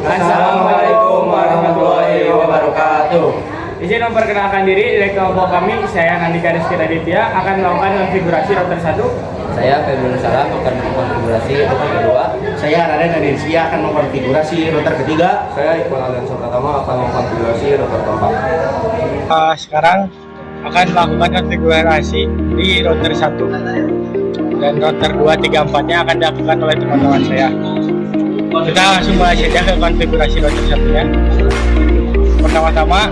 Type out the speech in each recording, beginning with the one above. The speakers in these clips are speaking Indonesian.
Assalamualaikum warahmatullahi wabarakatuh. Izin memperkenalkan diri dari kelompok kami, saya Nandika Rizky Raditya akan melakukan konfigurasi router 1. Saya Febri Salam akan mengkonfigurasi router kedua. Saya Raden Adensia akan mengkonfigurasi router ketiga. Saya Iqbal Aliansa Pratama akan mengkonfigurasi router keempat. Sekarang akan melakukan konfigurasi di router 1 dan router 2, 3, 4-nya akan dilakukan oleh teman-teman saya. Kita langsung mulai saja ke konfigurasi router 1-nya. Pertama-tama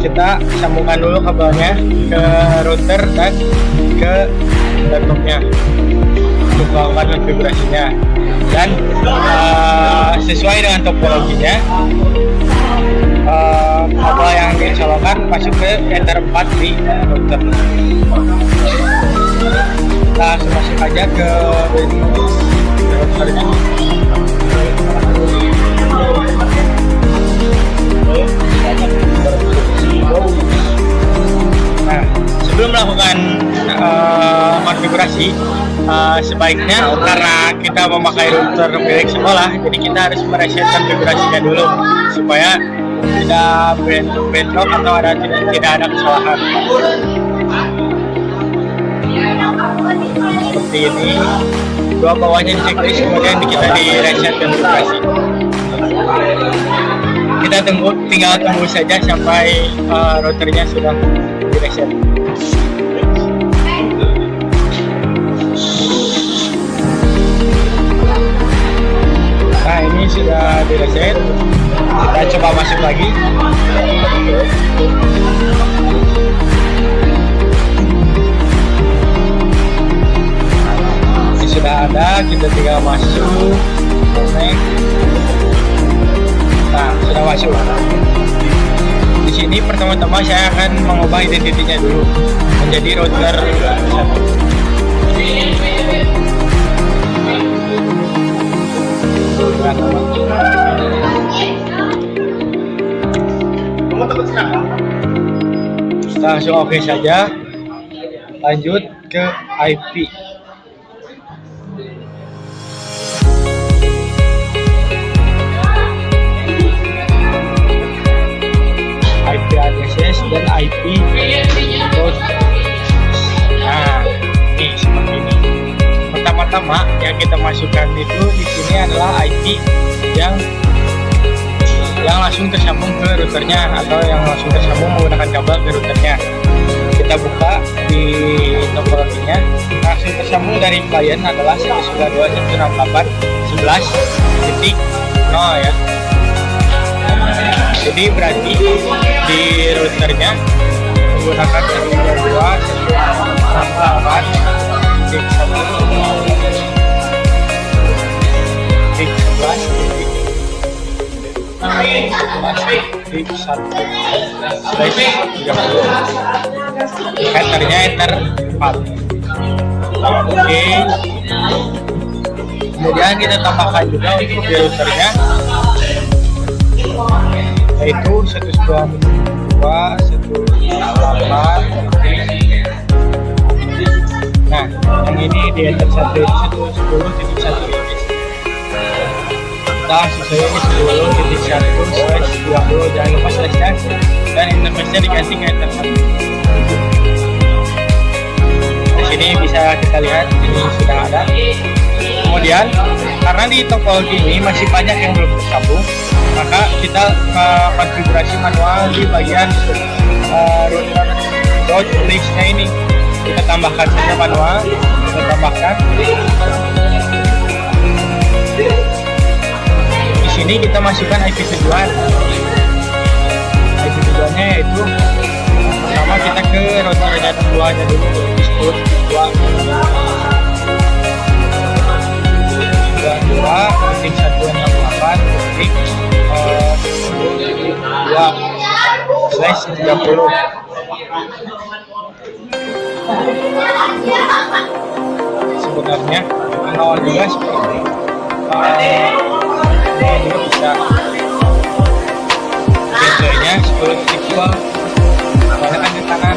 kita sambungkan dulu kabelnya ke router dan ke laptopnya untuk melakukan konfigurasinya, dan sesuai dengan topologinya kabel yang dicolokkan masuk ke Ether 4 di router. Kita langsung masuk aja ke routernya. Nah, sebelum melakukan konfigurasi, sebaiknya karena kita memakai router milik sekolah, jadi kita harus mereset konfigurasinya dulu supaya tidak bentrok atau tidak ada kesalahan. Seperti ini, dua bawahnya di checklist, kemudian kita di reset konfigurasi. Kita tinggal tunggu saja sampai routernya sudah di reset. Nah, ini sudah di reset. Kita coba masuk lagi. Ini sudah ada, kita tinggal masuk. Connect. Nah, sudah masuk. Di sini pertama-tama saya akan mengubah identitinya dulu menjadi router 1. Kita langsung oke saja. Lanjut ke IP. IP address dan IP port. Nah, ini seperti ini. Pertama-tama yang kita masukkan itu di sini adalah IP yang langsung tersambung ke routernya atau yang langsung tersambung menggunakan kabel ke routernya. Kita buka di topologinya, langsung tersambung dari klien adalah 192.168.11.0 ya. Jadi berarti di routernya menggunakan 168.11.30. Ethernya Ether 4. Oke. Kemudian kita tambahkan juga untuk di routernya, yaitu 192.168. Nah, yang ini di Ether 1 ini 110.1. Kita langsung saja di 10.1/20, jangan lupa slash dan interface-nya dikasih ke Ether 1. Di sini bisa kita lihat ini sudah ada. Kemudian karena di topologi ini masih banyak yang belum tersambung, maka kita konfigurasi manual di bagian router listnya ini. Kita tambahkan saja manual, kita tambahkan. Di sini kita masukkan IP tujuan. IP tujuannya yaitu pertama kita ke routernya keduanya dulu, di 10.2.168.2/30. Sebenarnya awal juga seperti ini bisa gateway-nya 10.2, kebanyakan di tangan.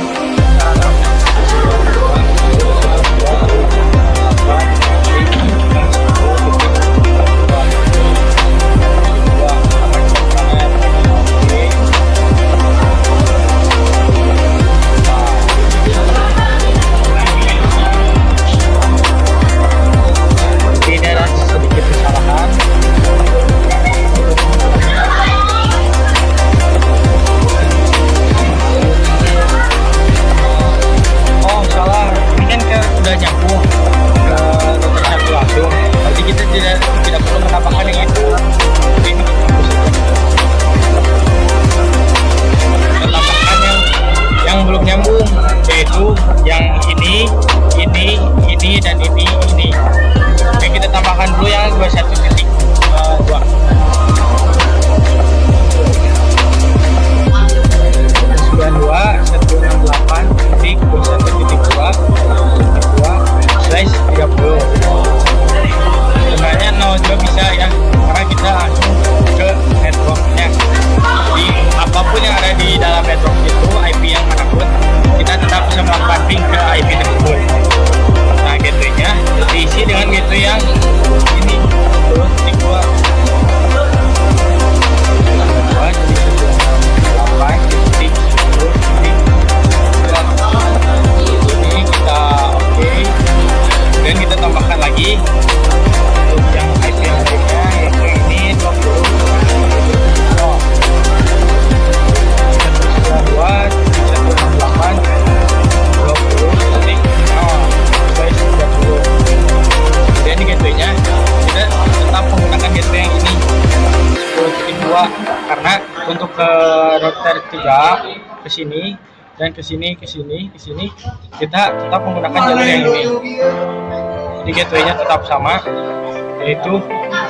2 karena untuk ke router 3 ke sini dan ke sini kita tetap menggunakan jalur yang ini. Jadi gateway-nya tetap sama, yaitu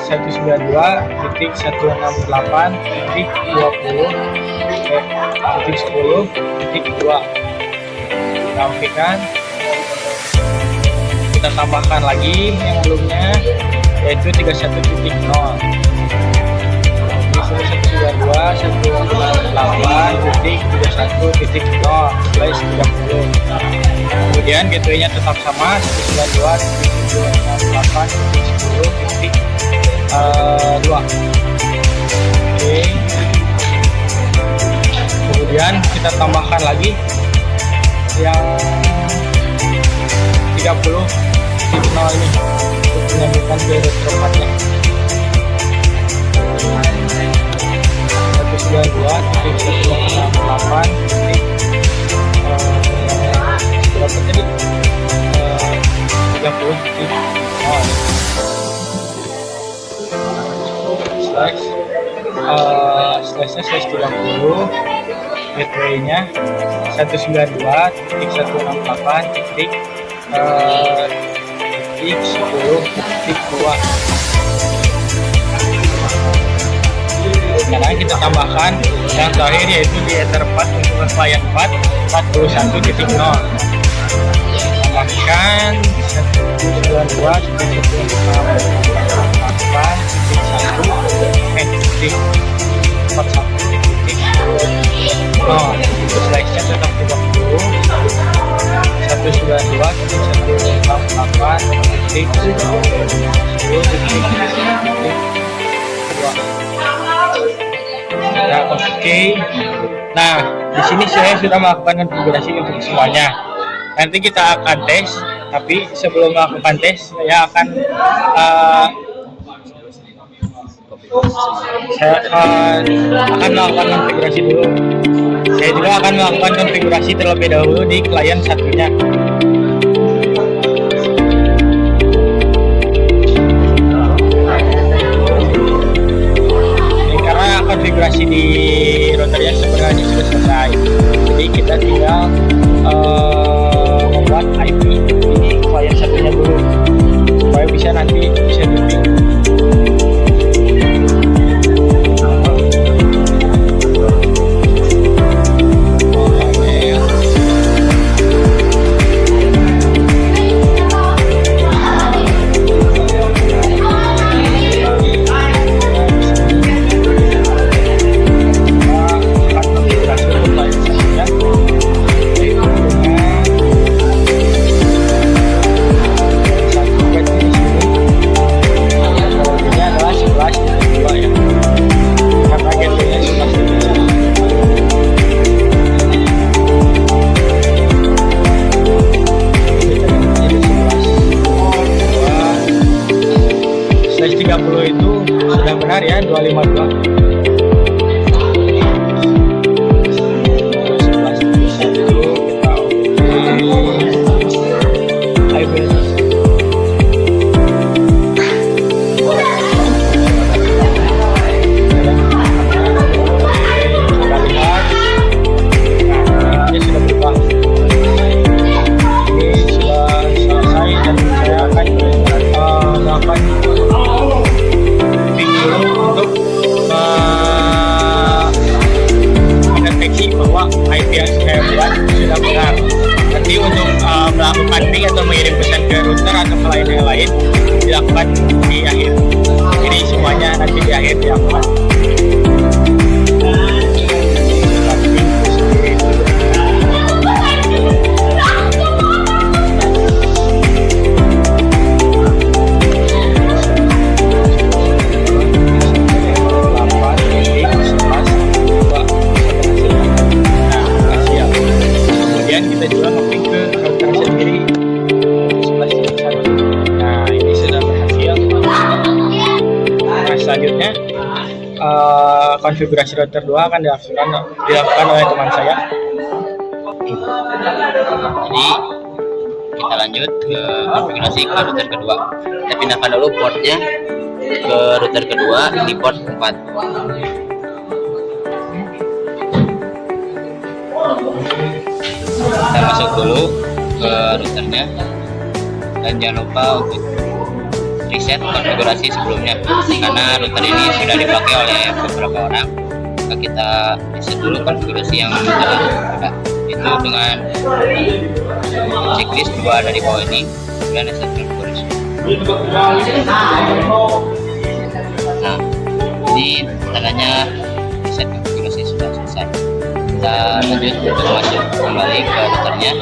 192.168.20.10.2. Kita okekan, kita tambahkan lagi yang belumnya, yaitu 31.0. Di sini 192.168.31.0/30. Kemudian gateway-nya tetap sama, 192.168.10.2. Oke. Kemudian kita tambahkan lagi yang 30.0 ini untuk menyambungkan ke router 4-nya. 192.168.30. Gateway-nya 192.168.10.2. Sekarang kita tambahkan yang terakhir, yaitu di Ether 4 untuk klien 4 41.0. Tambahkan 192.168.41.0. Slice-nya tetap 30. 192.168.10.2. Nah, oke. Nah, di sini saya sudah melakukan konfigurasi untuk semuanya. Nanti kita akan tes, tapi sebelum melakukan tes, saya akan melakukan konfigurasi dulu. Saya juga akan melakukan konfigurasi terlebih dahulu di klien satunya. Konfigurasi di routernya sebenarnya sudah selesai, jadi kita tinggal membuat IP di klien satunya dulu supaya bisa nanti bisa di-ping. Itu sudah benar ya, 252. Nanti untuk melakukan ping atau mengirim pesan ke router atau ke lain yang lain dilakukan di akhir. Jadi semuanya nanti di akhir dilakukan. Kita juga nge-ping ke router sendiri 11.1. Nah, ini sudah berhasil. Nah, selanjutnya konfigurasi router 2 akan dilakukan oleh teman saya. Jadi kita lanjut ke konfigurasi ke router kedua. Kita pindahkan dulu portnya ke router kedua di port 4. kita masuk dulu ke routernya, dan jangan lupa untuk reset konfigurasi sebelumnya, karena router ini sudah dipakai oleh beberapa orang. Maka kita reset dulu konfigurasi yang sudah ada, itu dengan checklist 2 dari bawah ini, dan reset konfigurasi. Nah, ini tandanya reset konfigurasi sudah selesai. Kita lanjut untuk masuk kembali ke routernya.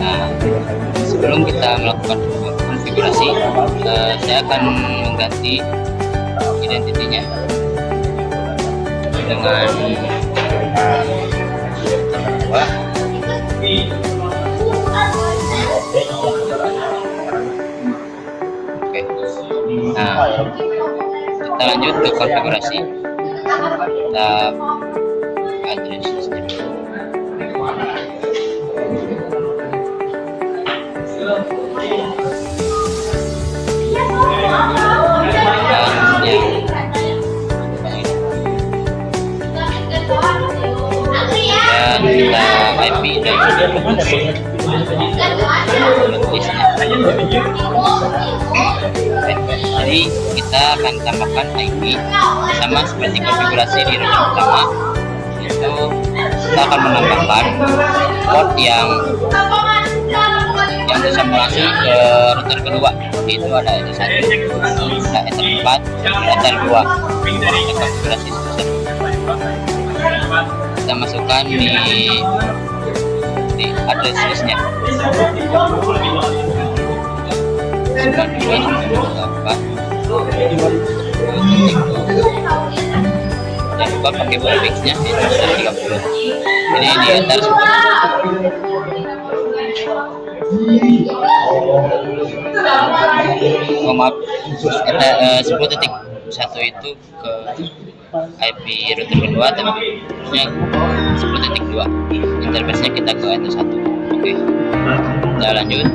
Nah, sebelum kita melakukan konfigurasi, saya akan mengganti identitinya dengan dua. Oke. Nah, kita lanjut ke konfigurasi. Kita address system. Dan kita IP dari listnya. Jadi kita akan tambahkan IP sama seperti konfigurasi di router pertama. Itu kita akan menambahkan port yang bisa langsung ke router kedua. Itu ada Ether 1, ada Ether 4, Ether 2. Kita konfigurasi sebesar. Kita masukkan di address listnya. Jangan lupa pakai prefixnya itu 30. Ini di Ether 10. Oh, maaf, 10.1 itu ke IP router kedua, tapi harusnya 10.2 interface-nya kita ke Ether 1. Oke, kita lanjut.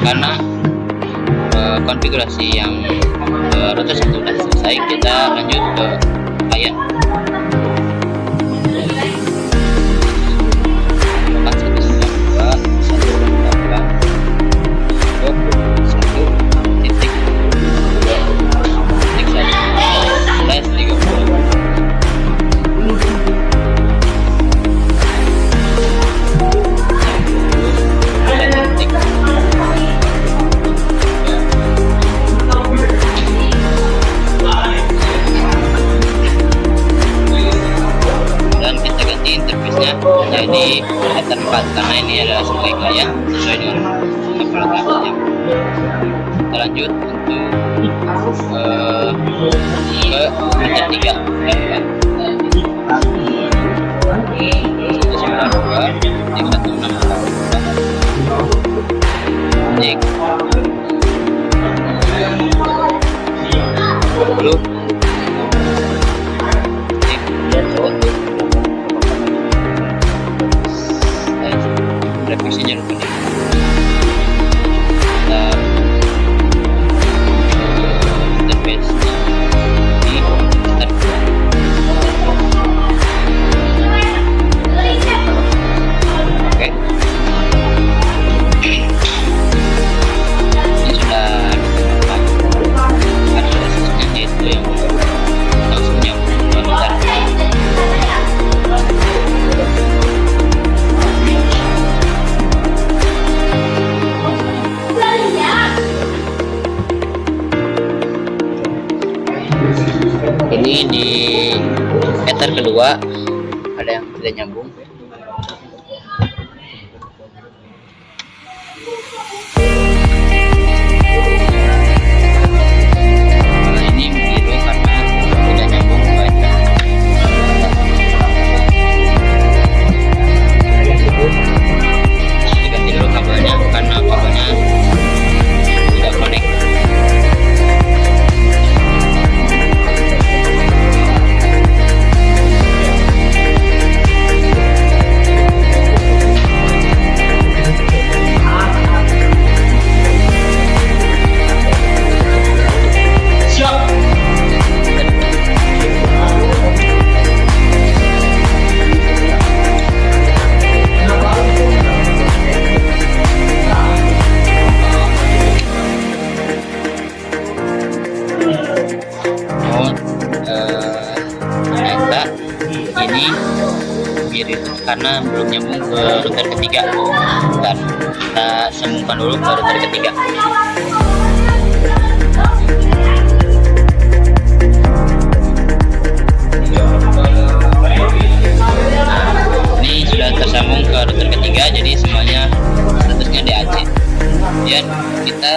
Karena konfigurasi yang router 1 sudah selesai, kita lanjut ke klien. Jadi Ether 4 karena ini adalah sebagai klien sesuai dengan aplikasinya. Kita lanjut untuk ke Ether 3 dan 2 revisinya dulu. Interface di Ether 2. Oke. Ini sudah ada sistemnya, yaitu yang langsung nyambung ke Ether. Ini di Ether kedua ada yang tidak nyambung. Nah, ini biru karena tidak nyambung ke Ether. Diganti dulu kabelnya karena kabelnya tidak connect. karena belum nyambung ke router ketiga. Dan kita sambungkan dulu ke router ketiga. Ini sudah tersambung ke router ketiga, jadi semuanya statusnya DAC. Kemudian kita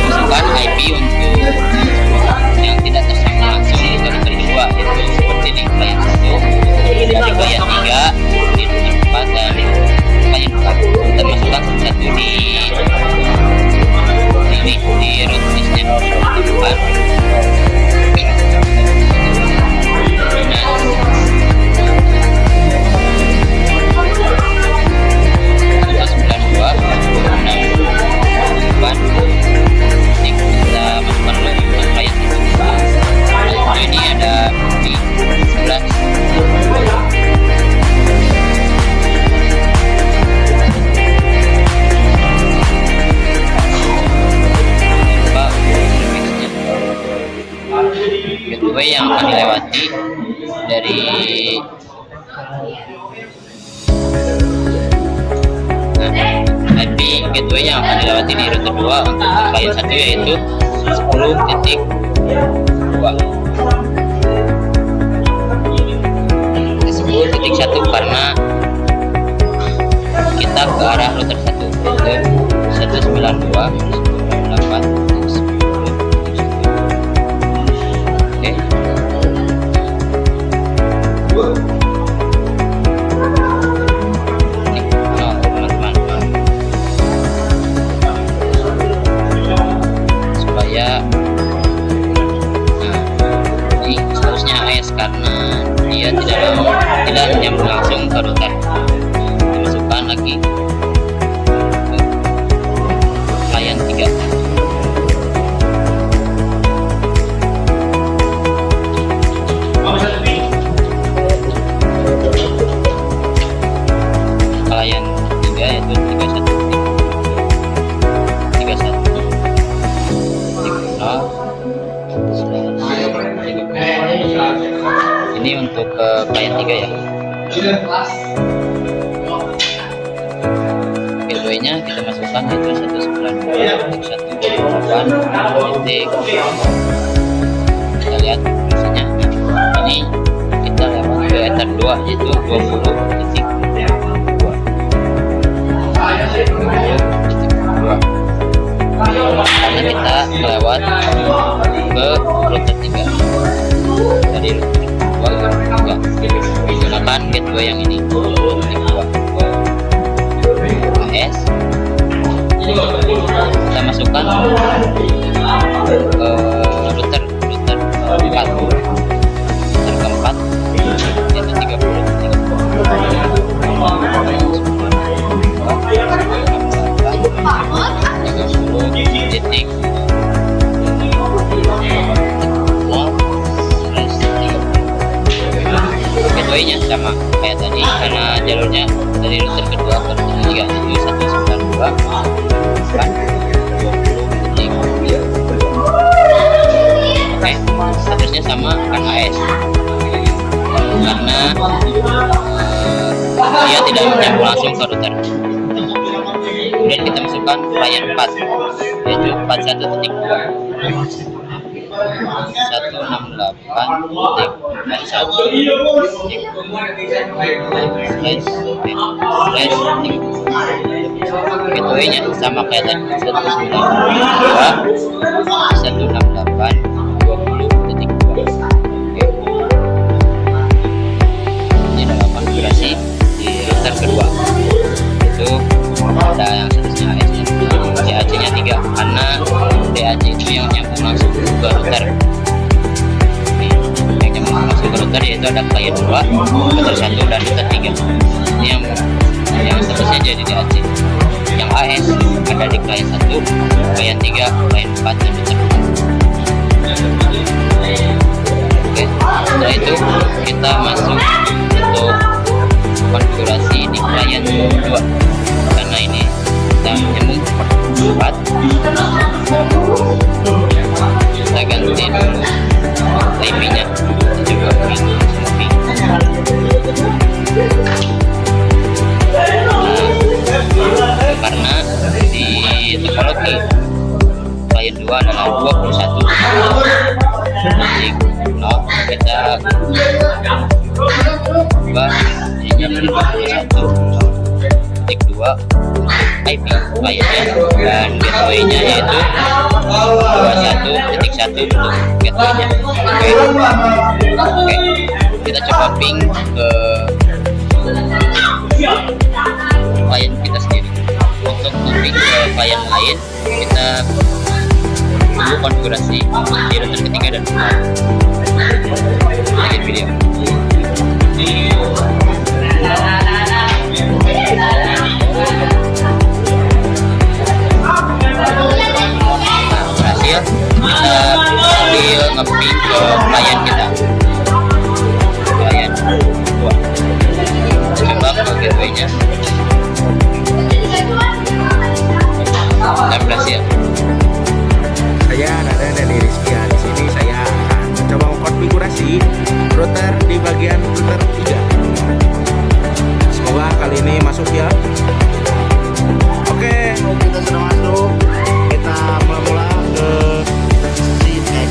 masukkan IP untuk yang tidak tersambung langsung ke router 2, yaitu seperti di klien 1, di klien 3, di router 4, dan klien 4. Kita masukkan satu di root listnya depan. Gateway yang akan dilewati dari IP gateway yang akan dilewati di router 2 untuk klien 1 yaitu 10.2. 10.1 karena kita ke arah router 1 yaitu 192.168. Karena dia tidak nyambung langsung ke router. Dimasukkan lagi ke klien 3. Klien 3 yaitu 31.31.0. Ini untuk klien 3 ya. Gateway-nya kita masukkan yaitu 192.168. Kita lihat fungsinya. Ini kita lewat ke Ether 2 yaitu 20.2. Karena kita lewat ke router 3 dari router 2 menggunakan gateway yang ini AS. Kita masukkan router 4 keempat yaitu 30.30. Gateway-nya sama kayak tadi karena jalurnya dari router kedua ke router 3 itu 192. Oke, statusnya sama karena AS karena dia tidak menyambung langsung ke router. Kemudian kita masukkan klien 4 yaitu 168.168/. Gateway-nya sama kayak tadi 192.168.20.2. Ini adalah konfigurasi di router kedua. Itu ada yang statusnya AS nya, DAC nya 3 karena DAC itu yang nyambung langsung ke router. Yang nyambung langsung ke router yaitu ada klien 2, router 1 dan router 3. Ini yang statusnya jadi DAC. Yang AS ada di klien 1, klien 3, klien 4 dan router 4. Oke, setelah itu kita masuk untuk konfigurasi di klien 2 karena ini kita nyambung 4. Kita ganti dulu IP nya, kita coba lagi. Klien 2 adalah 21 detik 0, kita ubah jadi 21 detik 2 IP kliennya, dan gateway-nya yaitu 21.1 untuk gateway-nya. Oke, kita coba ping ke klien kita sendiri. Untuk ping ke klien lain, kita tunggu konfigurasi di router ketiga dan keempat. Lanjut video. Berhasil, kita ambil nge-ping ke klien kita, klien 2. Coba ke gateway-nya dan berhasil. Saya Nada dari Rizky. Di sini saya akan mencoba mengkonfigurasi router di bagian router 3. Semoga kali ini masuk ya. Oke, kita sudah masuk. Kita mula ke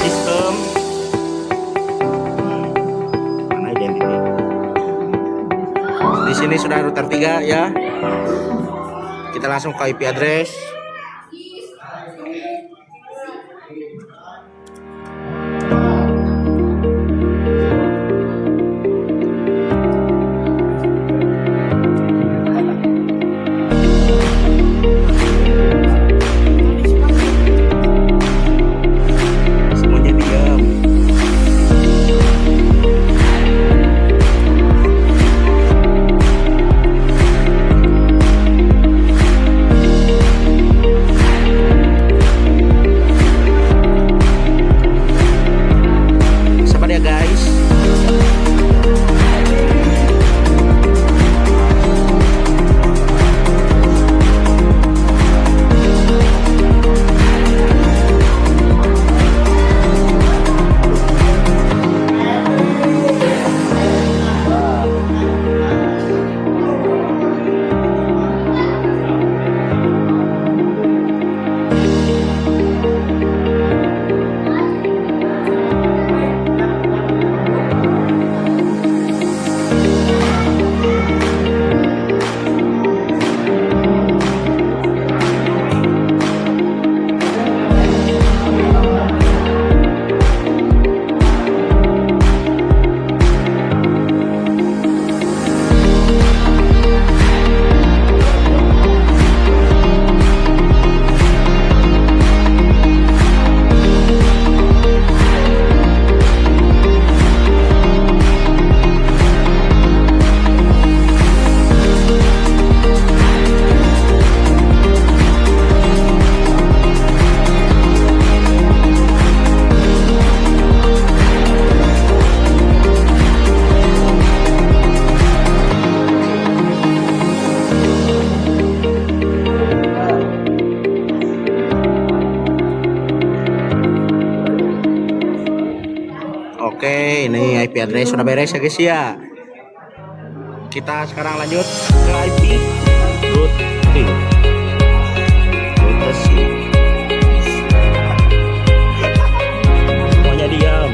sistem. Mana identity? Di sini sudah router 3 ya. Kita langsung ke IP address. Oke, ini IP address sudah beres ya guys ya. Kita sekarang lanjut ke IP routing. Semuanya diam.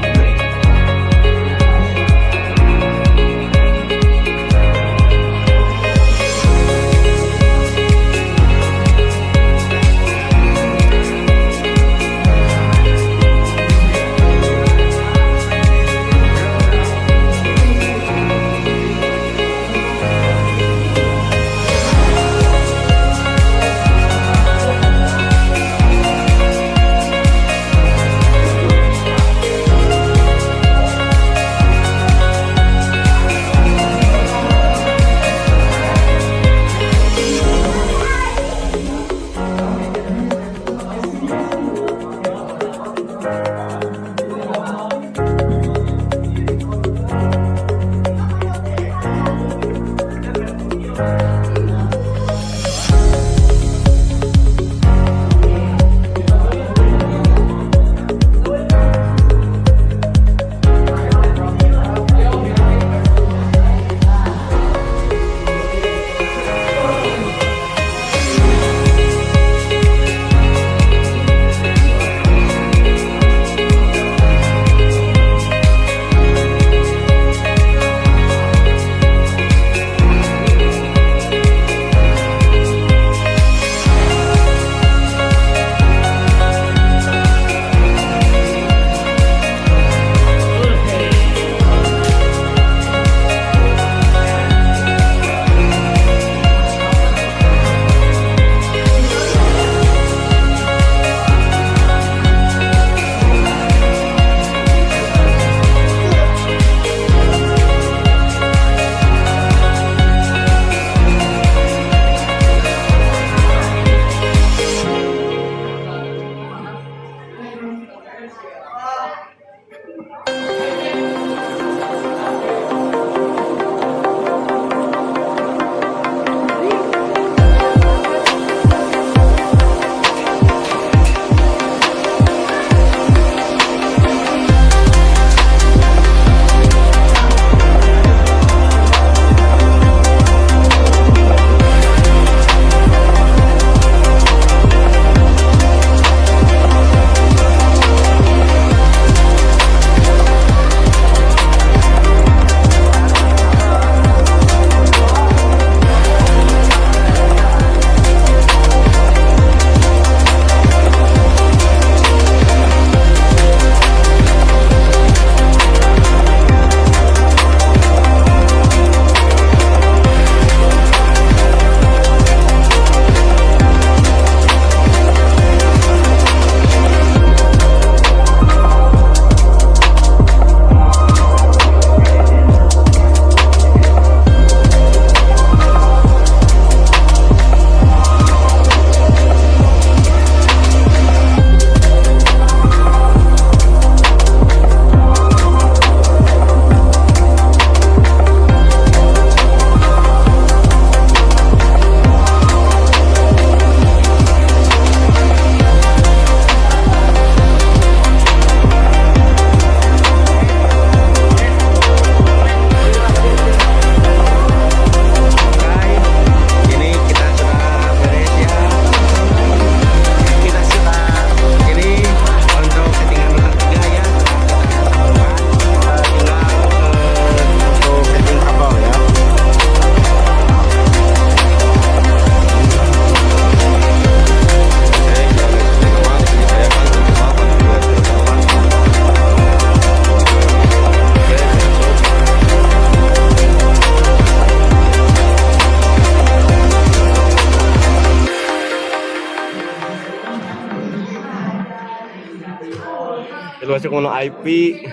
masuk menu IP,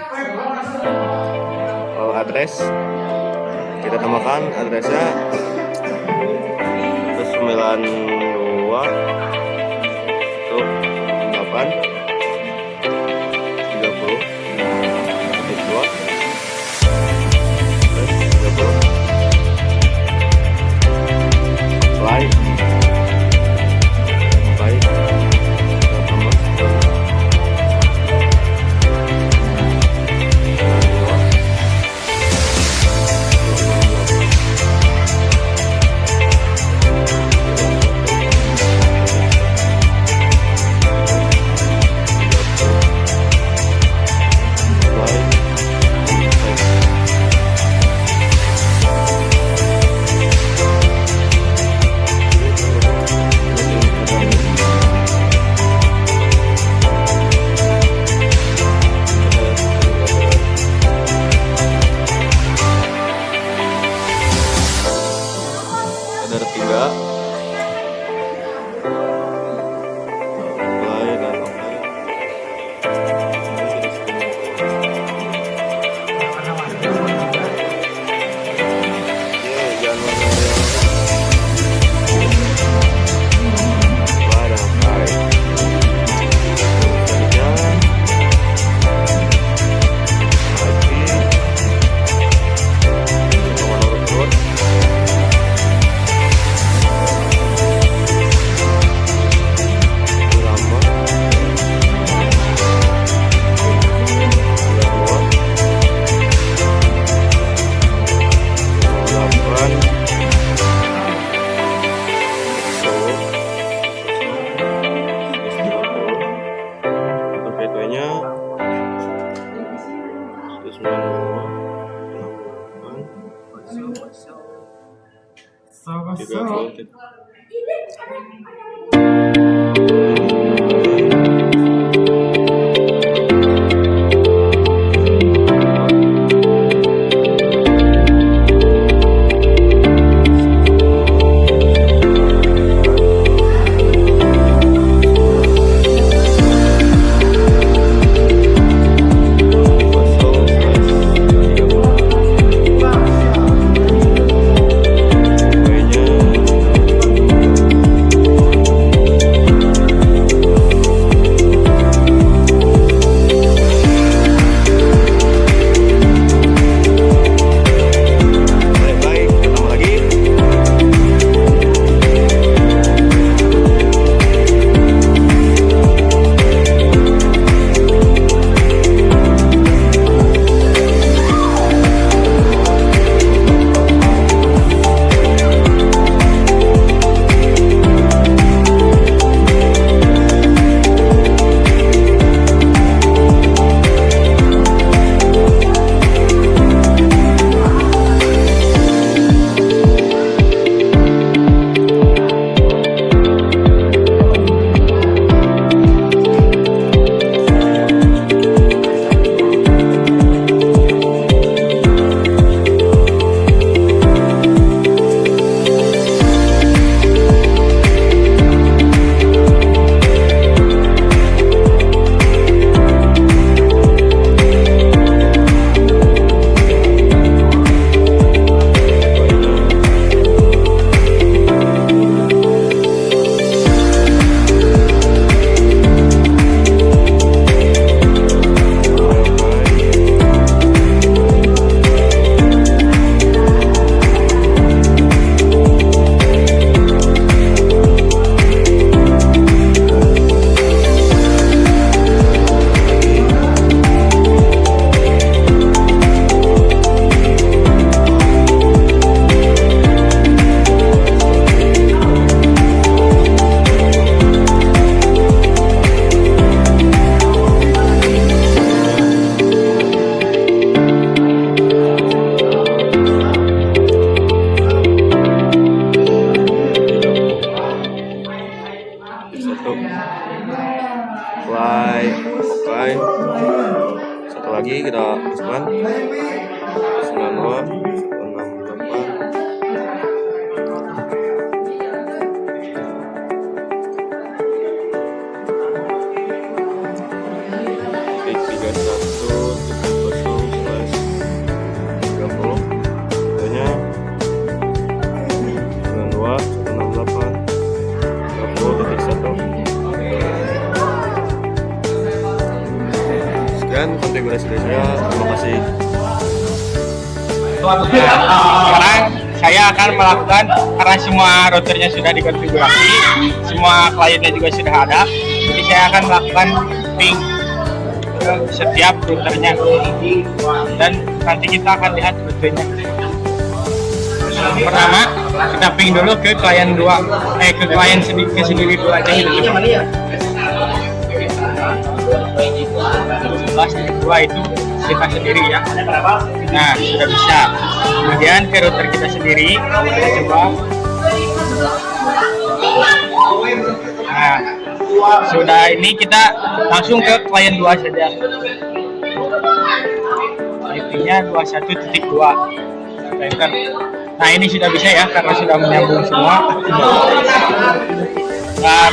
address. Kita tambahkan adresnya ke 92 untuk 8 30 2 30 apply kita tambah ada 3 apply dan apply. Jangan apply dan apply. Satu lagi kita masukkan 92 168. Klik 3 Sekian konfigurasi dari saya. Terima kasih. Sekarang saya akan melakukan, karena semua routernya sudah dikonfigurasi, semua kliennya juga sudah ada, jadi saya akan melakukan ping ke setiap routernya dan nanti kita akan lihat routernya. Pertama kita ping dulu ke klien ke klien sendiri dulu aja gitu. 11.2 itu kita sendiri ya. Nah, sudah bisa. Kemudian ke router kita sendiri, kita coba. Nah, sudah ini kita langsung ke klien 2 saja. IP-nya 21.2. Enter. Nah, ini sudah bisa ya karena sudah menyambung semua. Dan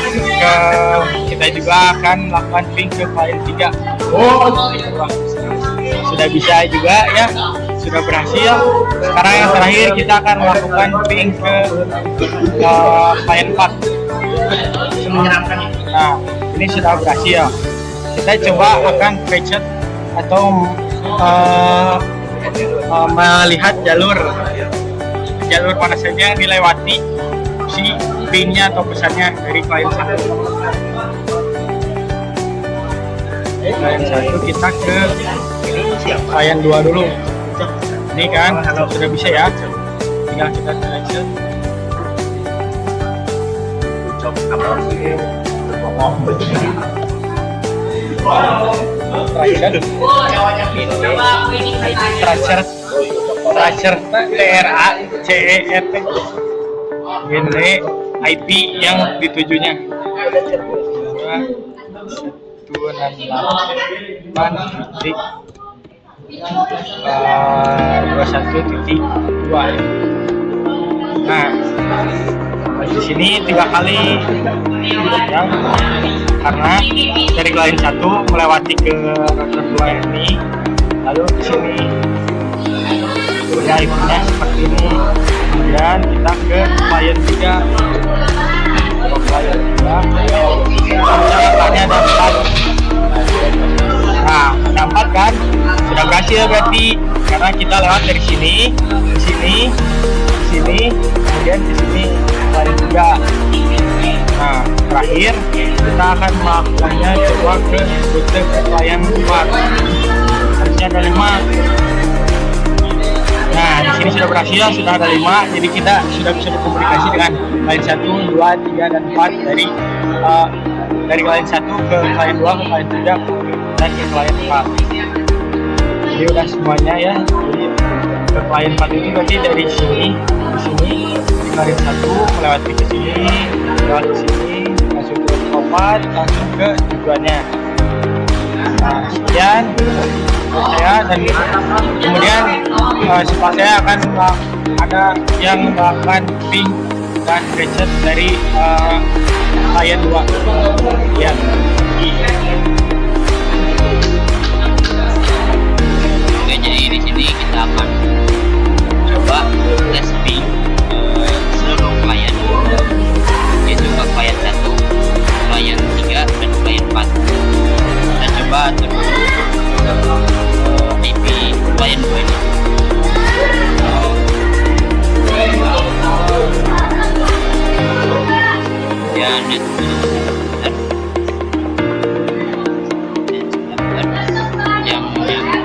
kita juga akan melakukan ping ke klien 3. Sudah bisa juga ya, sudah berhasil. Sekarang yang terakhir kita akan melakukan ping ke klien 4. Nah, ini sudah berhasil. Kita coba akan reset atau melihat jalur mana saja yang dilewati si pingnya atau pesannya dari klien 1. Klien 1 kita ke klien 2 dulu. Ini kan sudah bisa ya, tinggal kita reset. Tracer TRA CERT genre IP yang ditujunya 21.2. Nah, di sini 3 kali ya, karena dari klien 1 melewati ke router 2 ini, lalu di sini IP-nya seperti ini. Kemudian kita ke klien 3. Klien 3 catatannya ada 4. Nah, ada 4 kan? Sudah berhasil berarti, karena kita lewat dari sini, ke sini, ke sini, kemudian ke sini, klien 3. Nah, terakhir kita akan melakukannya coba ke rute ke klien 4. Harusnya ada 5. Nah, di sini sudah berhasil, sudah ada 5, jadi kita sudah bisa berkomunikasi dengan klien 1, 2, 3, dan 4 dari klien 1 ke klien 2 ke klien 3 dan ke klien 4. Jadi udah semuanya ya. Jadi ke klien 4 itu berarti dari sini ke sini, di klien 1 melewati ke sini, lewat ke sini, langsung ke 4, langsung ke tujuannya. Nah, sekian saya, dan kemudian setelah saya akan ada yang melakukan ping dan reset dari klien 2 ya. Oke, jadi di sini kita akan coba tes ping seluruh klien, yaitu ke klien 1, klien 3, dan klien 4. Kita coba atur dulu IP klien 2 ini. Ya, net yang ini.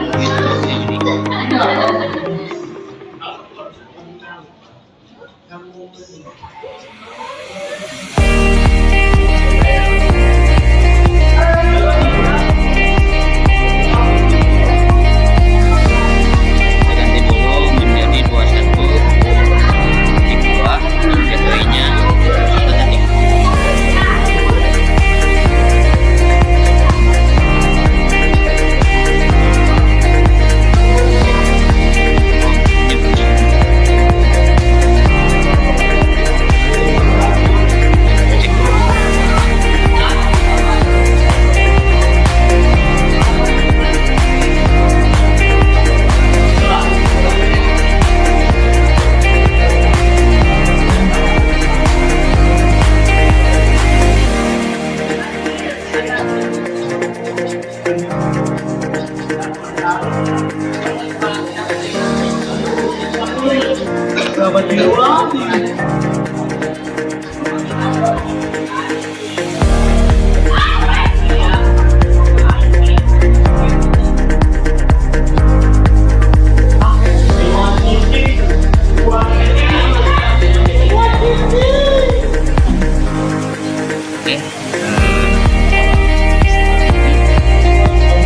Oke.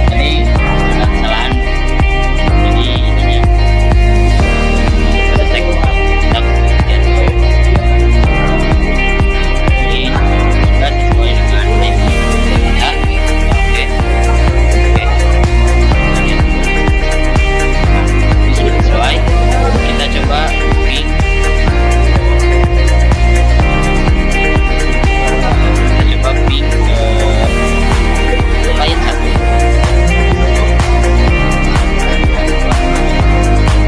Tadi ada kesalahan. Jadi ininya ada cek kita kemudian ini sudah sesuai dengan link kita. Oke. Ini sudah sesuai. Kita coba ping. Ping ke klien 1.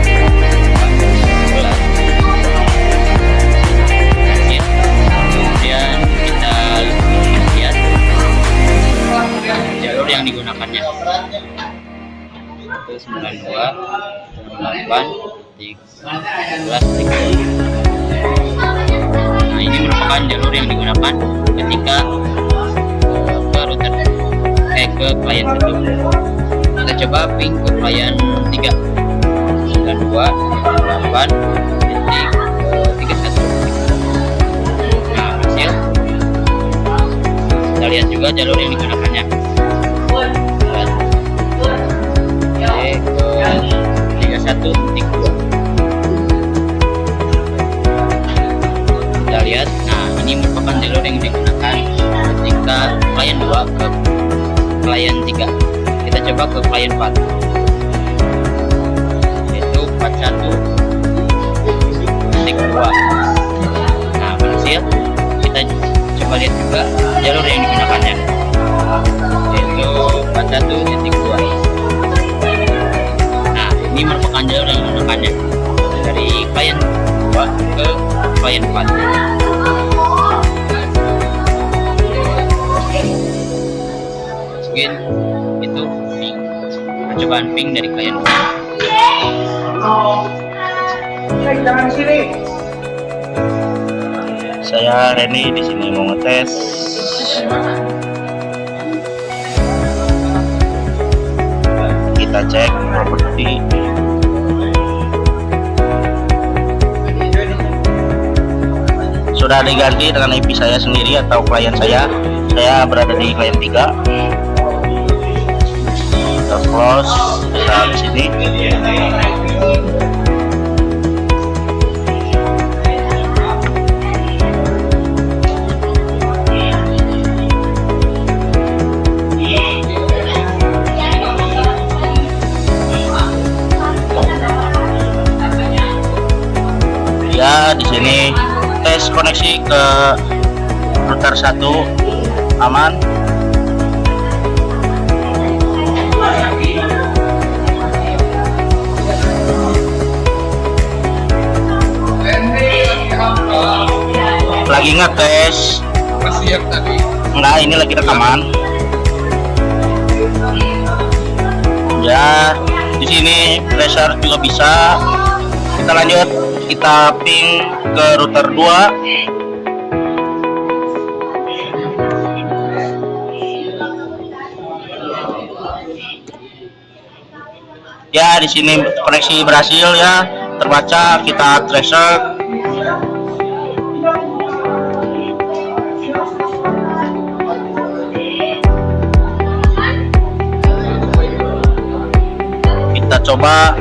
Kemudian kita lihat jalur yang digunakannya. 92 8 13. Nah, ini merupakan jalur yang digunakan ketika ke router ke klien 1. Kita coba ping ke klien 3 92.8.31. Nah, hasil kita lihat juga jalur yang digunakannya. Ke 31.2. Kita lihat, nah ini merupakan jalur yang digunakan ketika klien 2 ke klien 3. Kita coba ke klien 4, yaitu 41.2. Nah, berhasil. Kita coba lihat juga jalur yang digunakannya, yaitu 41.2. Nah, ini merupakan jalur yang digunakannya dari klien 2 ke klien 4. Mungkin itu ping, percobaan ping dari klien. Saya Reni di sini mau ngetes. Kita cek properti. Sudah diganti dengan IP saya sendiri atau klien saya. Saya berada di klien 3. Kita close saat sini. Ya, di sini tes koneksi ke router 1 aman. Lagi ngetes. Siap tadi. Enggak, ini lagi rekaman. Ya, di sini tracer juga bisa. Kita lanjut, kita ping ke router 2. Ya, di sini koneksi berhasil ya, terbaca. Kita tracer. Kita coba.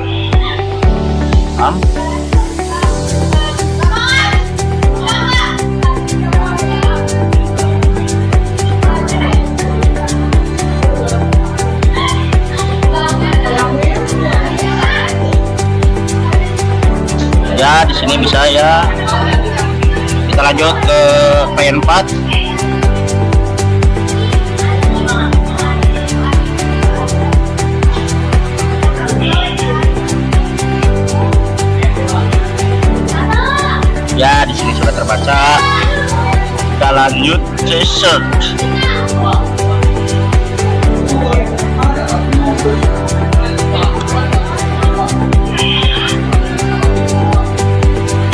Ya, di sini bisa ya. Kita lanjut ke klien 4. Ya, di sini sudah terbaca. Kita lanjut ke search.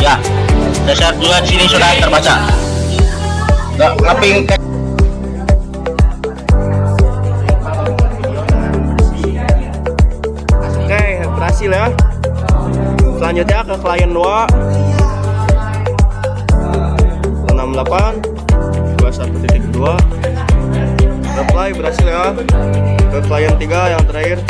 Ya, juga di sini sudah terbaca. Ngaping Oke, berhasil ya. Selanjutnya ke klien 2 68 21.2. Reply berhasil ya. Ke klien 3 yang terakhir